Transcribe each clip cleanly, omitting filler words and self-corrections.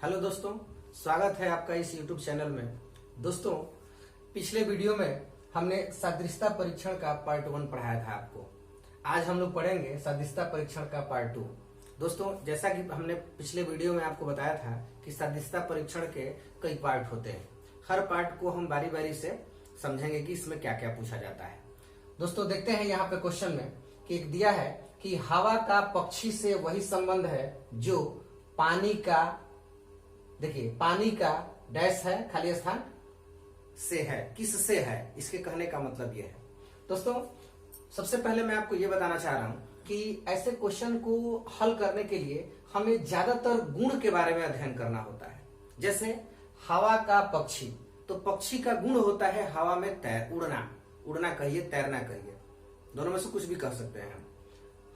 Hello दोस्तों, स्वागत है आपका इस YouTube चैनल में। दोस्तों, पिछले वीडियो में हमने सदृशता परीक्षण का पार्ट 1 पढ़ाया था आपको। आज हम लोग पढ़ेंगे सदृशता परीक्षण का पार्ट 2। दोस्तों, जैसा कि हमने पिछले वीडियो में आपको बताया था कि सदृशता परीक्षण के कई पार्ट होते हैं। हर पार्ट को हम बारी बारी से समझेंगे कि इसमें क्या क्या पूछा जाता है। दोस्तों, देखते हैं यहाँ पे क्वेश्चन में कि एक दिया है कि हवा का पक्षी से वही संबंध है जो पानी का, देखिए पानी का डैश है खाली स्थान से है, किस से है, इसके कहने का मतलब ये है। दोस्तों, सबसे पहले मैं आपको ये बताना चाह रहा हूं कि ऐसे क्वेश्चन को हल करने के लिए हमें ज्यादातर गुण के बारे में अध्ययन करना होता है। जैसे हवा का पक्षी, तो पक्षी का गुण होता है हवा में उड़ना, उड़ना कहिए तैरना कहिए, दोनों में से कुछ भी कह सकते हैं हम।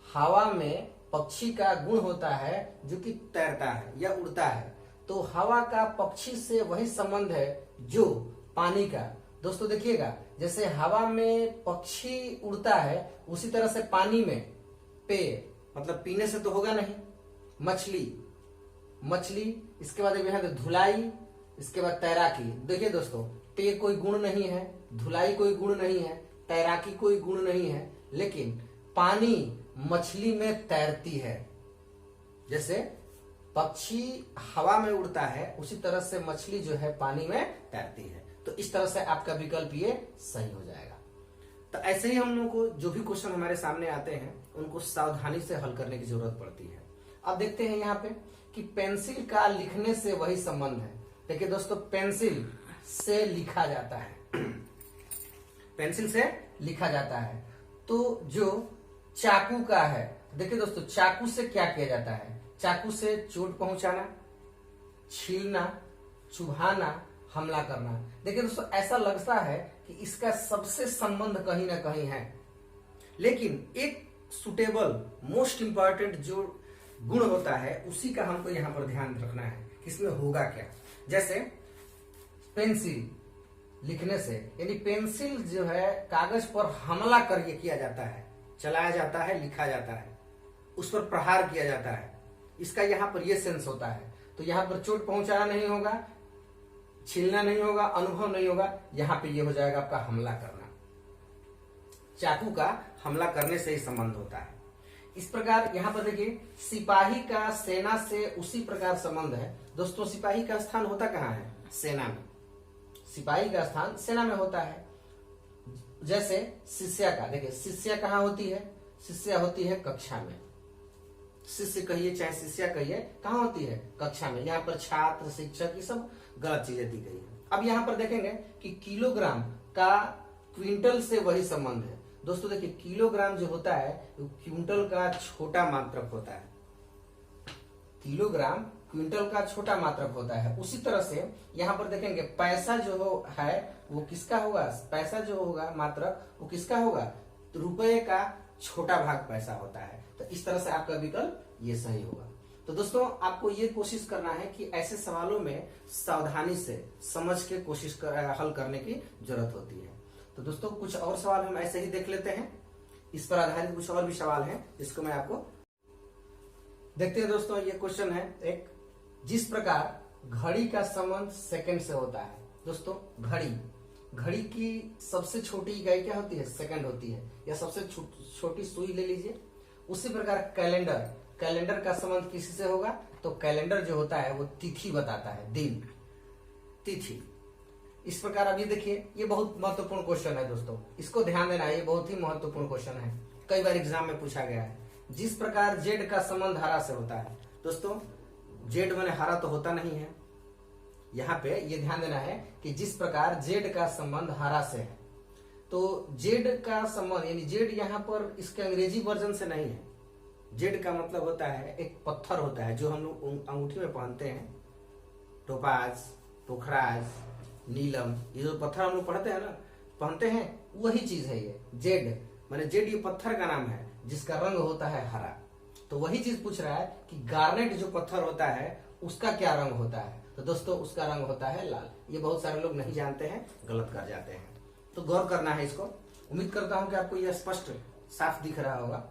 हवा में पक्षी का गुण होता है जो कि तैरता है या उड़ता है, तो हवा का पक्षी से वही संबंध है जो पानी का। दोस्तों देखिएगा, जैसे हवा में पक्षी उड़ता है उसी तरह से पानी में पेय, मतलब पीने से तो होगा नहीं, मछली, इसके बाद यहाँ पे धुलाई, इसके बाद तैराकी। देखिए दोस्तों, पेय कोई गुण नहीं है, धुलाई कोई गुण नहीं है, तैराकी कोई गुण नहीं है, लेकिन पानी मछली में तैरती है। जैसे पक्षी हवा में उड़ता है उसी तरह से मछली जो है पानी में तैरती है। तो इस तरह से आपका विकल्प ये सही हो जाएगा। तो ऐसे ही हम लोगों को जो भी क्वेश्चन हमारे सामने आते हैं उनको सावधानी से हल करने की जरूरत पड़ती है। अब देखते हैं यहाँ पे कि पेंसिल का लिखने से वही संबंध है। देखिए दोस्तों, पेंसिल से लिखा जाता है, पेंसिल से लिखा जाता है। तो जो चाकू का है, देखिए दोस्तों, चाकू से क्या किया जाता है? चाकू से चोट पहुंचाना, छीलना, चुभाना, हमला करना। देखिए दोस्तों, ऐसा लगता है कि इसका सबसे संबंध कहीं ना कहीं है, लेकिन एक सुटेबल मोस्ट इंपॉर्टेंट जो गुण होता है उसी का हमको यहाँ पर ध्यान रखना है कि इसमें होगा क्या। जैसे पेंसिल लिखने से, यानी पेंसिल जो है कागज पर हमला करके किया जाता है, चलाया जाता है, लिखा जाता है, उस पर प्रहार किया जाता है, इसका यहाँ पर ये सेंस होता है। तो यहाँ पर चोट पहुंचाना नहीं होगा, छीलना नहीं होगा, अनुभव नहीं होगा, यहाँ पे ये हो जाएगा आपका हमला करना। चाकू का हमला करने से ही संबंध होता है। इस प्रकार यहाँ पर देखिए, सिपाही का सेना से उसी प्रकार संबंध है। दोस्तों, सिपाही का स्थान होता कहाँ है? सेना में। सिपाही का स्थान सेना में होता है। जैसे शिष्या का, देखिए शिष्या कहाँ होती है? शिष्या होती है कक्षा में। शिष्य कहिए चाहे शिष्या कहिए, कहाँ होती है? कक्षा में। यहाँ पर छात्र, शिक्षक, ये सब गलत चीजें दी गई है। अब यहाँ पर देखेंगे कि किलोग्राम का क्विंटल से वही संबंध है। दोस्तों देखिए, किलोग्राम जो होता है वो क्विंटल का छोटा मात्रक होता है। किलोग्राम क्विंटल का छोटा मात्रक होता है। उसी तरह से यहाँ पर देखेंगे पैसा जो है वो किसका होगा? पैसा जो होगा मात्रक वो किसका होगा? तो रुपए का छोटा भाग पैसा होता है। तो इस तरह से आपका विकल्प ये सही होगा। तो दोस्तों, आपको ये कोशिश करना है कि ऐसे सवालों में सावधानी से समझ के हल करने की जरूरत होती है। तो दोस्तों, कुछ और सवाल हम ऐसे ही देख लेते हैं। इस पर आधारित कुछ और भी सवाल हैं जिसको मैं आपको देखते हैं। दोस्तों, ये क्वेश्चन है एक, जिस प्रकार घड़ी का संबंध सेकंड से होता है। दोस्तों, घड़ी की सबसे छोटी इकाई क्या होती है? सेकंड होती है, या सबसे छोटी सुई ले लीजिए। उसी प्रकार कैलेंडर का संबंध किसी से होगा? तो कैलेंडर जो होता है वो तिथि बताता है, दिन, तिथि। इस प्रकार अब ये देखिए, ये बहुत महत्वपूर्ण क्वेश्चन है दोस्तों, इसको ध्यान देना है, ये बहुत ही महत्वपूर्ण क्वेश्चन है, कई बार एग्जाम में पूछा गया है। जिस प्रकार जेड का संबंध हरा से होता है। दोस्तों, जेड माने हरा तो होता नहीं है, यहाँ पे ये ध्यान देना है कि जिस प्रकार जेड का संबंध हरा से है, तो जेड का संबंध, यानी जेड यहाँ पर इसके अंग्रेजी वर्जन से नहीं है। जेड का मतलब होता है एक पत्थर होता है जो हम लोग अंगूठी में पहनते हैं, टोपाज, पोखराज, नीलम, ये जो पत्थर हम लोग पहनते हैं, वही चीज है ये जेड। माने जेड ये पत्थर का नाम है जिसका रंग होता है हरा। तो वही चीज पूछ रहा है कि गार्नेट जो पत्थर होता है उसका क्या रंग होता है? तो दोस्तों, उसका रंग होता है लाल। ये बहुत सारे लोग नहीं जानते हैं, गलत कर जाते हैं, तो गौर करना है इसको। उम्मीद करता हूं कि आपको यह स्पष्ट साफ दिख रहा होगा।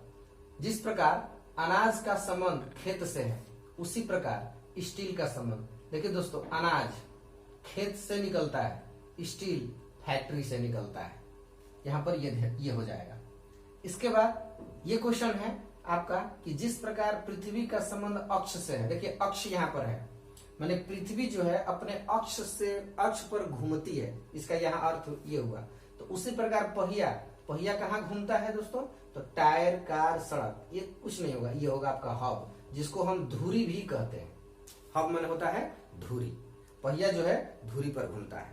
जिस प्रकार अनाज का संबंध खेत से है, उसी प्रकार स्टील का संबंध। देखिए दोस्तों, अनाज खेत से निकलता है, स्टील फैक्ट्री से निकलता है। यहां पर ये हो जाएगा। इसके बाद ये क्वेश्चन है आपका कि जिस प्रकार पृथ्वी का संबंध अक्ष से है, देखिए अक्ष यहाँ पर है, माने पृथ्वी जो है अपने अक्ष पर घूमती है, इसका यहाँ अर्थ ये हुआ। तो उसी प्रकार पहिया कहाँ घूमता है दोस्तों? तो टायर, कार, सड़क, ये कुछ नहीं होगा, ये होगा आपका हब, जिसको हम धुरी भी कहते हैं। हब माने होता है धुरी, पहिया जो है धुरी पर घूमता है।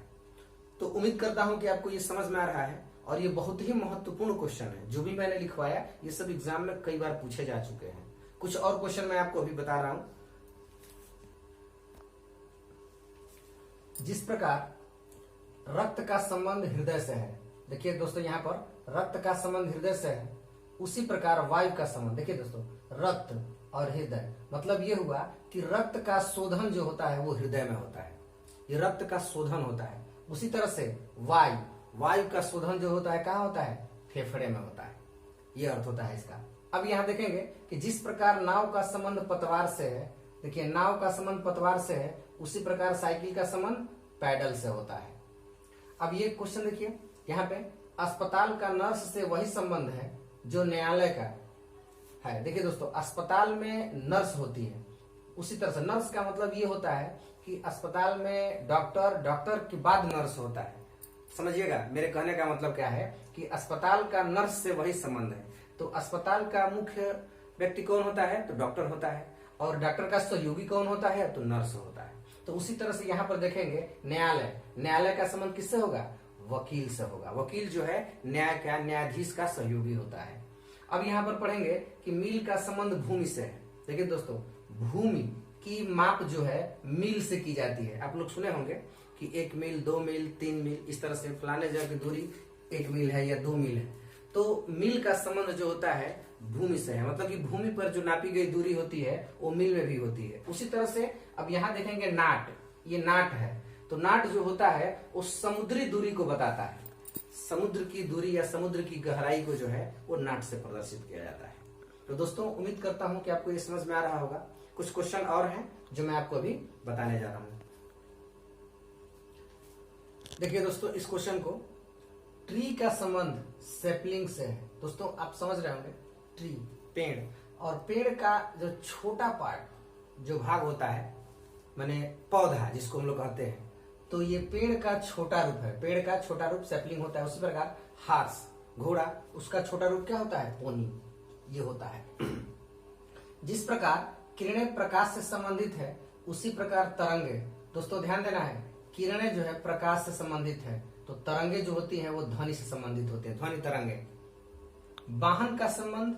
तो उम्मीद करता हूं कि आपको ये समझ में आ रहा है, और ये बहुत ही महत्वपूर्ण क्वेश्चन है। जो भी मैंने लिखवाया ये सब एग्जाम में कई बार पूछे जा चुके हैं। कुछ और क्वेश्चन मैं आपको अभी बता रहा हूं। जिस प्रकार रक्त का संबंध हृदय से है, देखिए दोस्तों यहाँ पर रक्त का संबंध हृदय से है, उसी प्रकार वायु का संबंध, देखिए दोस्तों रक्त और हृदय, मतलब ये हुआ कि रक्त का शोधन जो होता है वो हृदय में होता है, ये रक्त का शोधन होता है। उसी तरह से वायु का शोधन जो होता है कहाँ होता है? फेफड़े में होता है। ये अर्थ होता है इसका। अब यहाँ देखेंगे कि जिस प्रकार नाव का संबंध पतवार से है, देखिए नाव का संबंध पतवार से है, उसी प्रकार साइकिल का संबंध पैडल से होता है। अब ये क्वेश्चन देखिए, यहाँ पे अस्पताल का नर्स से वही संबंध है जो न्यायालय का है। देखिए दोस्तों, अस्पताल में नर्स होती है, उसी तरह से नर्स का मतलब ये होता है कि अस्पताल में डॉक्टर के बाद नर्स होता है। समझिएगा मेरे कहने का मतलब क्या है कि अस्पताल का नर्स से वही संबंध है। तो अस्पताल का मुख्य व्यक्ति कौन होता है? तो डॉक्टर होता है, और डॉक्टर का सहयोगी कौन होता है? तो नर्स होता है। तो उसी तरह से यहाँ पर देखेंगे न्यायालय का संबंध किससे होगा? वकील से होगा। वकील जो है न्यायाधीश का सहयोगी होता है। अब यहाँ पर पढ़ेंगे कि मील का संबंध भूमि से है। देखिए दोस्तों, भूमि की माप जो है मील से की जाती है। आप लोग सुने होंगे कि 1 मील, 2 मील, 3 मील, इस तरह से फलाने जगह की दूरी 1 मील है या 2 मील है। तो मील का संबंध जो होता है भूमि से है, मतलब कि भूमि पर जो नापी गई दूरी होती है वो मील में भी होती है। उसी तरह से अब यहाँ देखेंगे नाट, ये नाट है। तो नाट जो होता है वो समुद्री दूरी को बताता है, समुद्र की दूरी या समुद्र की गहराई को जो है वो नाट से प्रदर्शित किया जाता है। तो दोस्तों उम्मीद करता हूं कि आपको ये समझ में आ रहा होगा। कुछ क्वेश्चन और हैं जो मैं आपको अभी बताने जा रहा हूं। देखिए दोस्तों, इस क्वेश्चन को ट्री का संबंध सैपलिंग से है। दोस्तों आप समझ रहे होंगे, ट्री पेड़, और पेड़ का जो छोटा पार्ट जो भाग होता है माने पौधा जिसको हम लोग कहते हैं, तो ये पेड़ का छोटा रूप है। पेड़ का छोटा रूप सैपलिंग होता है। उसी प्रकार हार्स घोड़ा, उसका छोटा रूप क्या होता है? पोनी, ये होता है। जिस प्रकार किरणें प्रकाश से संबंधित है, उसी प्रकार तरंगे, दोस्तों ध्यान देना है, किरणें जो है प्रकाश से संबंधित है, तो तरंगे जो होती है वो ध्वनि से संबंधित होते हैं, ध्वनि तरंगे। वाहन का संबंध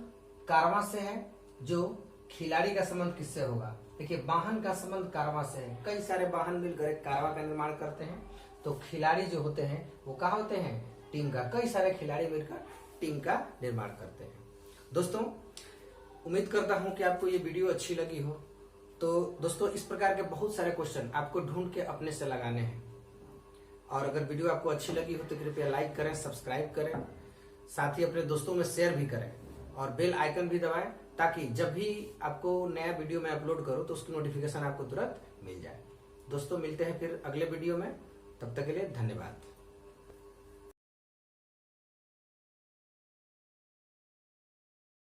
कारवां से है, जो खिलाड़ी का संबंध किससे होगा? देखिए वाहन का संबंध कारवां से है। कई सारे वाहन मिलकर एक कारवां का निर्माण करते हैं। तो खिलाड़ी जो होते हैं वो कहाँ होते हैं? टीम का। कई सारे खिलाड़ी मिलकर टीम का निर्माण करते हैं। दोस्तों उम्मीद करता हूं कि आपको ये वीडियो अच्छी लगी हो। तो दोस्तों इस प्रकार के बहुत सारे क्वेश्चन आपको ढूंढ के अपने से लगाने हैं, और अगर वीडियो आपको अच्छी लगी हो तो कृपया लाइक करें, सब्सक्राइब करें, साथ ही अपने दोस्तों में शेयर भी करें, और बेल आइकन भी दबाएं, ताकि जब भी आपको नया वीडियो मैं अपलोड करूं तो उसकी नोटिफिकेशन आपको तुरंत मिल जाए। दोस्तों मिलते हैं फिर अगले वीडियो में, तब तक के लिए धन्यवाद।